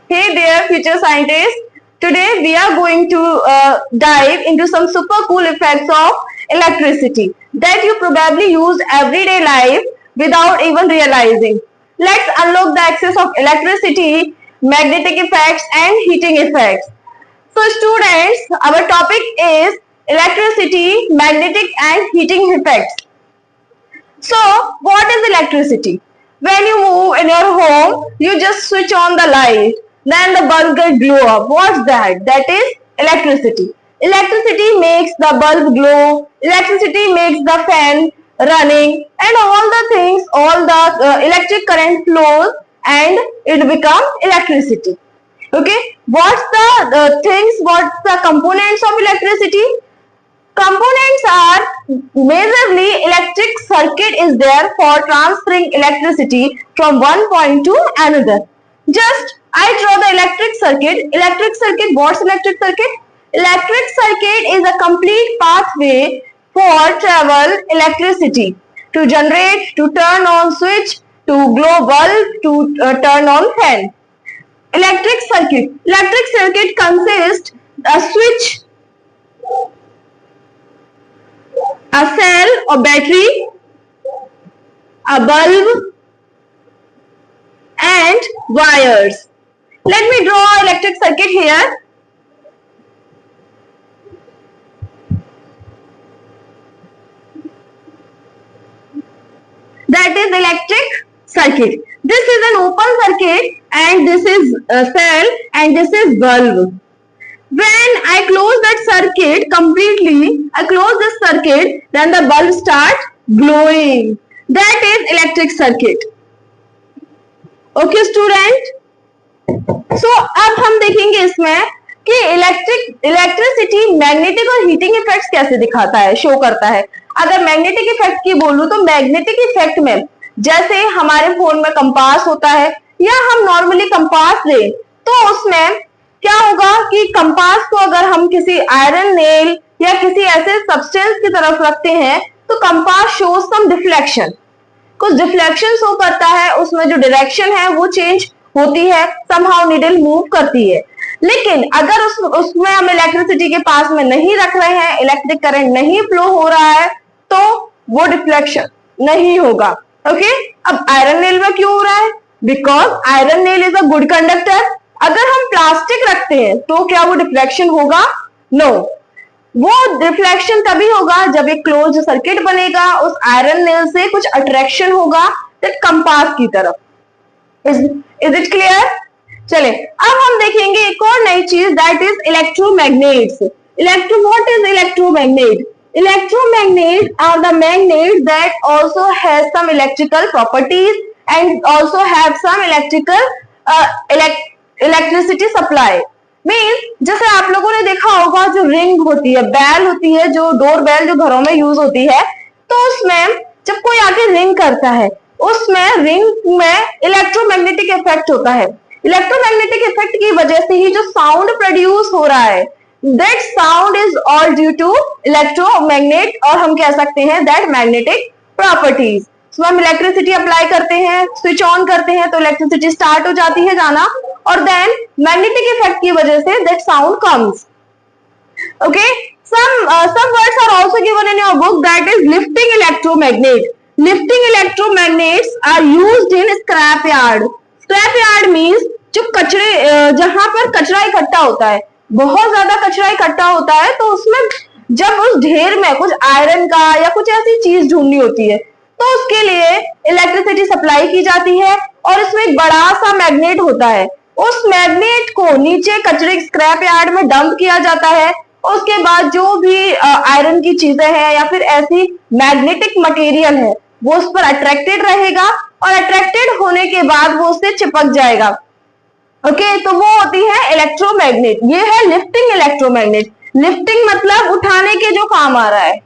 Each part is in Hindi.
Hey there, future scientists. Today we are going to dive into some super cool effects of electricity that you probably use everyday life without even realizing. Let's unlock the axis of electricity, magnetic effects and heating effects. So students, our topic is electricity, magnetic and heating effects. So, what is electricity? When you move in your home, you just switch on the light, then the bulb will glow up. What's that? That is electricity. Electricity makes the bulb glow, electricity makes the fan running, and all the things, all the electric current flows and it becomes electricity. Okay, what's the things, what's the components of electricity? Components are majorly electric circuit is there for transferring electricity from one point to another. Just I draw the electric circuit. Electric circuit, what's electric circuit? Electric circuit is a complete pathway for travel electricity to generate, to turn on switch, to glow bulb, to turn on fan. Electric circuit. Electric circuit consists a switch, a cell or battery, a bulb and wires. Let me draw electric circuit here. That is electric circuit. This is an open circuit and this is a cell and this is bulb. When I close that circuit completely, I close this circuit, then the bulb starts glowing. That is electric circuit. Okay student? So अब हम देखेंगे इसमें कि इलेक्ट्रिसिटी मैग्नेटिक और हीटिंग इफेक्ट्स कैसे दिखाता है, शो करता है. अगर मैग्नेटिक इफेक्ट की बोलूं तो मैग्नेटिक इफेक्ट में जैसे हमारे फोन में कंपास होता है या हम नॉर्मली कंपास दें तो उसमें क्या होगा कि कंपास को अगर हम किसी आयरन नेल या किसी ऐसे सब्सटेंस की तरफ रखते हैं तो कंपास शोज सम डिफ्लेक्शन, कुछ डिफ्लेक्शन शो करता है, उसमें जो डायरेक्शन है वो चेंज होती है, समहाउ नीडल मूव करती है. लेकिन अगर उसमें हम इलेक्ट्रिसिटी के पास में नहीं रख रहे हैं, इलेक्ट्रिक करंट नहीं फ्लो हो रहा है तो वो डिफ्लेक्शन नहीं होगा. ओके, अब आयरन नेल में क्यों हो रहा है? Because iron nail is a good conductor. अगर हम प्लास्टिक रखते हैं तो क्या वो डिफ्लेक्शन होगा? नो. वो डिफ्लेक्शन तभी होगा जब एक क्लोज सर्किट बनेगा, उस आयरन नेल से कुछ अट्रैक्शन होगा दैट कंपास की तरफ. Is it clear? चले अब हम देखेंगे एक और नई चीज that is electromagnets. What is electromagnet? Electromagnets are the magnets that also has some electrical properties and also have some electricity supply. Means जैसे आप लोगों ने देखा होगा जो रिंग होती है, बैल होती है, जो डोर बैल जो घरों में यूज होती है, तो उसमें जब कोई आके रिंग करता है उसमें रिंग में इलेक्ट्रोमैग्नेटिक इफेक्ट होता है. इलेक्ट्रोमैग्नेटिक इफेक्ट की वजह से ही जो साउंड प्रोड्यूस हो रहा है that sound is all due to electromagnet और हम कह सकते हैं that magnetic properties. So हम इलेक्ट्रिसिटी अप्लाई करते हैं, स्विच ऑन करते हैं तो इलेक्ट्रिसिटी स्टार्ट हो जाती है जाना और देन मैग्नेटिक इफेक्ट की वजह से that sound comes. Okay, some words are also given in your book that is lifting electromagnet. Lifting electromagnets are used in scrap yard. Scrap yard means जो कचरे, जहां पर कचरा इकट्ठा होता है, बहुत ज्यादा कचरा इकट्ठा होता है तो उसमें जब उस ढेर में कुछ आयरन का या कुछ ऐसी चीज ढूंढनी होती है तो उसके लिए इलेक्ट्रिसिटी सप्लाई की जाती है और इसमें एक बड़ा सा मैग्नेट होता है. उस मैग्नेट को नीचे कचरे स्क्रैप यार्ड में डंप किया जाता है. उसके बाद जो भी आयरन की चीजें हैं या फिर ऐसी मैग्नेटिक मटेरियल है वो उस पर अट्रैक्टेड रहेगा और अट्रैक्टेड होने के बाद वो उससे चिपक जाएगा. ओके, तो वो होती है इलेक्ट्रोमैग्नेट. ये है लिफ्टिंग इलेक्ट्रोमैग्नेट. लिफ्टिंग मतलब उठाने के जो काम आ रहा है,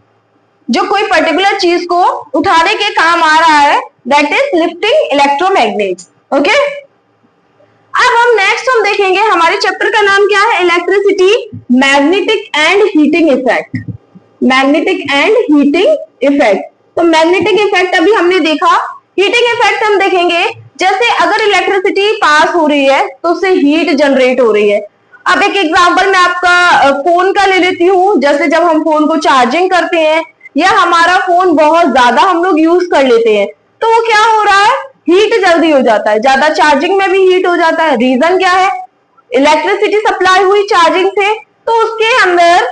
जो कोई पर्टिकुलर चीज को उठाने के काम आ रहा है, that is lifting electromagnets. Okay, अब हम नेक्स्ट देखेंगे, हमारे चैप्टर का नाम क्या है? Electricity, magnetic and heating effect. Magnetic and heating effect. तो मैग्नेटिक इफेक्ट अभी हमने देखा, हीटिंग इफेक्ट हम देखेंगे जैसे अगर इलेक्ट्रिसिटी पास हो रही है तो उससे हीट जनरेट हो रही है। अब एक एग्जांपल मैं आपका फोन का ले लेती हूँ। जैसे जब हम फोन को चार्जिंग करते हैं या हमारा फोन बहुत ज्यादा हम लोग यूज कर लेते हैं तो वो क्या हो रहा है, हीट जल्दी हो जाता है, ज्यादा चार्जिंग में भी हीट हो जाता है। रीजन क्या है, इलेक्ट्रिसिटी सप्लाई हुई चार्जिंग से तो उसके अंदर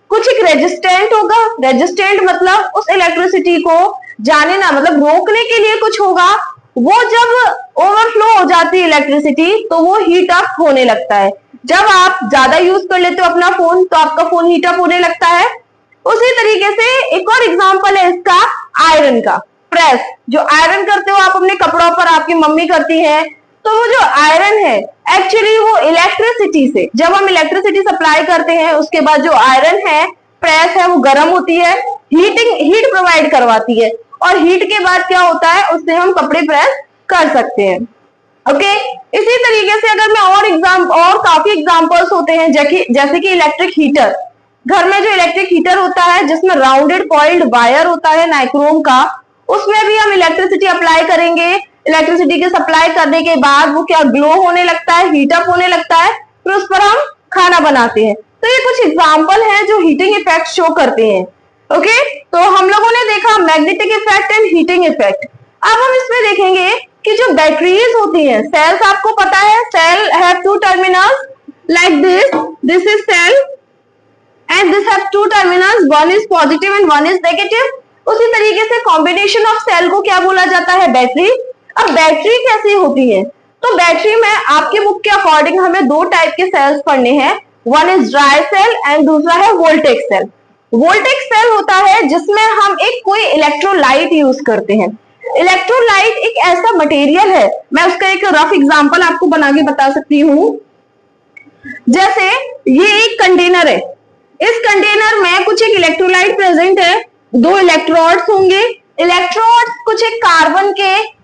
कुछ एक रेजिस्टेंट होगा। रेजिस्टेंट मतलब उस इलेक्ट्रिसिटी को जाने ना, मतलब रोकने के लिए कुछ होगा। वो जब ओवरफ्लो हो जाती है इलेक्ट्रिसिटी तो वो हीट अप होने लगता है। जब आप ज्यादा यूज कर लेते हो अपना फोन तो आपका फोन हीट अप होने लगता है। उसी तरीके से एक और एग्जांपल है इसका, आयरन का। प्रेस, जो आयरन करते हो आप अपने कपड़ों पर, आपकी मम्मी करती है, तो वो जो आयरन है एक्चुअली वो इलेक्ट्रिसिटी से, जब हम इलेक्ट्रिसिटी सप्लाई करते हैं उसके बाद जो आयरन है, प्रेस है, वो गर्म होती है, हीट प्रोवाइड करवाती है और हीट के बाद क्या होता है, उससे हम कपड़े प्रेस कर सकते हैं। ओके, इसी तरीके से अगर मैं और काफी एग्जांपल्स होते हैं जैसे कि इलेक्ट्रिक हीटर। घर में जो इलेक्ट्रिक हीटर होता है जिसमें राउंडेड कॉइल्ड वायर होता है नाइक्रोम का, उसमें भी हम इलेक्ट्रिसिटी अप्लाई करेंगे। इलेक्ट्रिसिटी के सप्लाई करने के बाद वो क्या ग्लो होने लगता है, हीट अप होने लगता है, फिर उस पर हम खाना बनाते हैं। तो ये कुछ एग्जांपल हैं जो हीटिंग इफेक्ट शो करते हैं। ओके, तो हम लोगों ने देखा magnetic effect and heating effect. अब हम इसमें देखेंगे कि जो बैटरीज होती हैं, सेल्स आपको पता है, cell have two terminals like this is cell and this have two terminals, one is positive and one is negative. उसी तरीके से कॉम्बिनेशन ऑफ सेल को क्या बोला जाता है, बैटरी। अब बैटरी कैसी होती है, तो बैटरी में आपके बुक के अकॉर्डिंग हमें दो टाइप के सेल्स पढ़ने हैं, one is dry cell and दूसरा है वोल्टेक सेल। वोल्टेक सेल होता है जिसमें हम एक कोई इलेक्ट्रोलाइट यूज करते हैं। इलेक्ट्रोलाइट एक ऐसा मटेरियल है, मैं उसका एक रफ एग्जांपल आपको बना के बता सकती हूँ। जैसे ये एक कंटेनर है, इस कंटेनर में कुछ एक इलेक्ट्रोलाइट प्रेजेंट है, दो इलेक्ट्रोड्स होंगे। इलेक्ट्रोड्स कुछ एक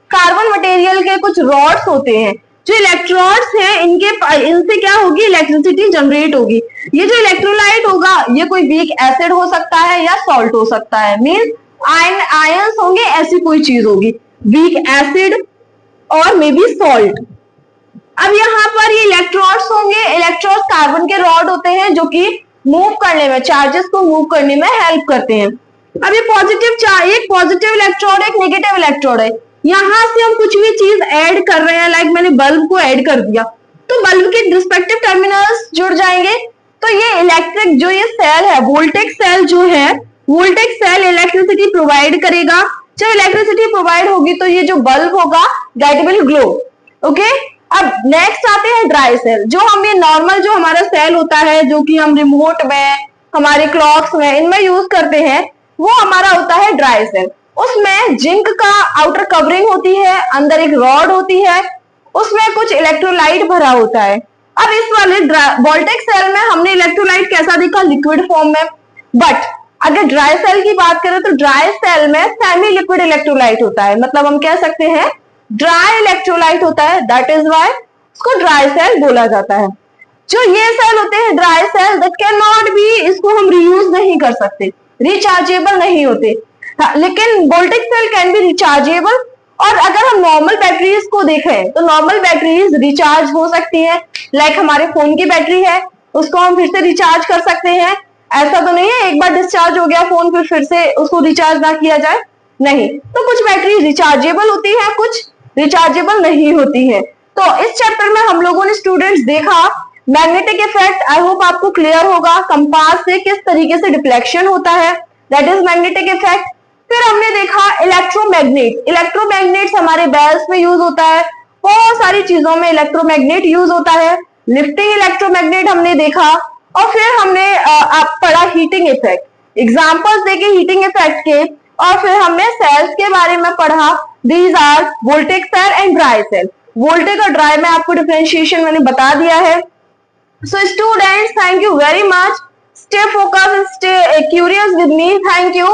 कार्बन मटेरियल के कुछ रॉड्स होते हैं। जो इलेक्ट्रोड्स हैं इनसे क्या होगी, इलेक्ट्रिसिटी जनरेट होगी। ये जो इलेक्ट्रोलाइट होगा ये कोई वीक एसिड हो सकता है या सॉल्ट हो सकता है, मींस आयंस होंगे, ऐसी कोई चीज होगी, वीक एसिड और मे बी सॉल्ट। अब यहाँ पर ये इलेक्ट्रोड्स होंगे, इलेक्ट्रोड्स कार्बन के रॉड होते हैं जो कि मूव करने में, चार्जेस को मूव करने में हेल्प करते हैं। अब ये एक पॉजिटिव इलेक्ट्रोड, एक नेगेटिव इलेक्ट्रोड है। यहां से हम कुछ भी चीज ऐड कर रहे हैं, लाइक मैंने बल्ब को ऐड कर दिया तो बल्ब के रिस्पेक्टिव टर्मिनल्स जुड़ जाएंगे। तो ये इलेक्ट्रिक जो ये सेल है, वोल्टेक सेल जो है, वोल्टेक सेल इलेक्ट्रिसिटी प्रोवाइड करेगा। जब इलेक्ट्रिसिटी प्रोवाइड होगी तो ये जो बल्ब होगा दैट विल ग्लो। ओके, अब नेक्स्ट आते हैं ड्राई सेल। जो हम ये नॉर्मल जो हमारा सेल होता है जो कि हम रिमोट में, हमारे क्लॉक्स में, इनमें यूज करते हैं, वो हमारा होता है ड्राई सेल। उसमें जिंक का आउटर कवरिंग होती है, अंदर एक रॉड होती है, उसमें कुछ इलेक्ट्रोलाइट भरा होता है। अब इस वाले वोल्टेक सेल में हमने इलेक्ट्रोलाइट कैसा देखा, लिक्विड फॉर्म में। बट अगर ड्राई सेल की बात करें तो ड्राई सेल में सेमी लिक्विड इलेक्ट्रोलाइट होता है, मतलब हम कह सकते हैं ड्राई इलेक्ट्रोलाइट होता है, दैट इज वाई उसको ड्राई सेल बोला जाता है। जो ये सेल होते हैं dry cell, that can not be, इसको हम रीयूज नहीं कर सकते, रिचार्जेबल नहीं होते। लेकिन वोल्टेक सेल कैन बी रिचार्जेबल। और अगर हम नॉर्मल बैटरीज को देखें तो नॉर्मल बैटरीज रिचार्ज हो सकती है, लाइक हमारे फोन की बैटरी है, उसको हम फिर से रिचार्ज कर सकते हैं। ऐसा तो नहीं है एक बार डिस्चार्ज हो गया फोन फिर से उसको रिचार्ज ना किया जाए, नहीं। तो कुछ बैटरी रिचार्जेबल होती है, कुछ रिचार्जेबल नहीं होती है। तो इस चैप्टर में हम लोगों ने स्टूडेंट्स देखा मैग्नेटिक इफेक्ट, आई होप आपको क्लियर होगा, कंपास से किस तरीके से डिफ्लेक्शन होता है, दैट इज मैग्नेटिक इफेक्ट। फिर हमने देखा इलेक्ट्रोमैग्नेट्स हमारे बेल्स में यूज होता है, बहुत सारी चीजों में इलेक्ट्रोमैग्नेट यूज होता है। लिफ्टिंग इलेक्ट्रोमैग्नेट हमने देखा और फिर हमने पढ़ा हीटिंग इफेक्ट, एग्जांपल्स देखे हीटिंग इफेक्ट के, और फिर हमने सेल्स के बारे में पढ़ा, these are voltaic cell and dry cell. Voltaic और ड्राई में आपको डिफरेंशिएशन मैंने बता दिया है। So students, thank you very much, stay focused, stay curious with me, thank you।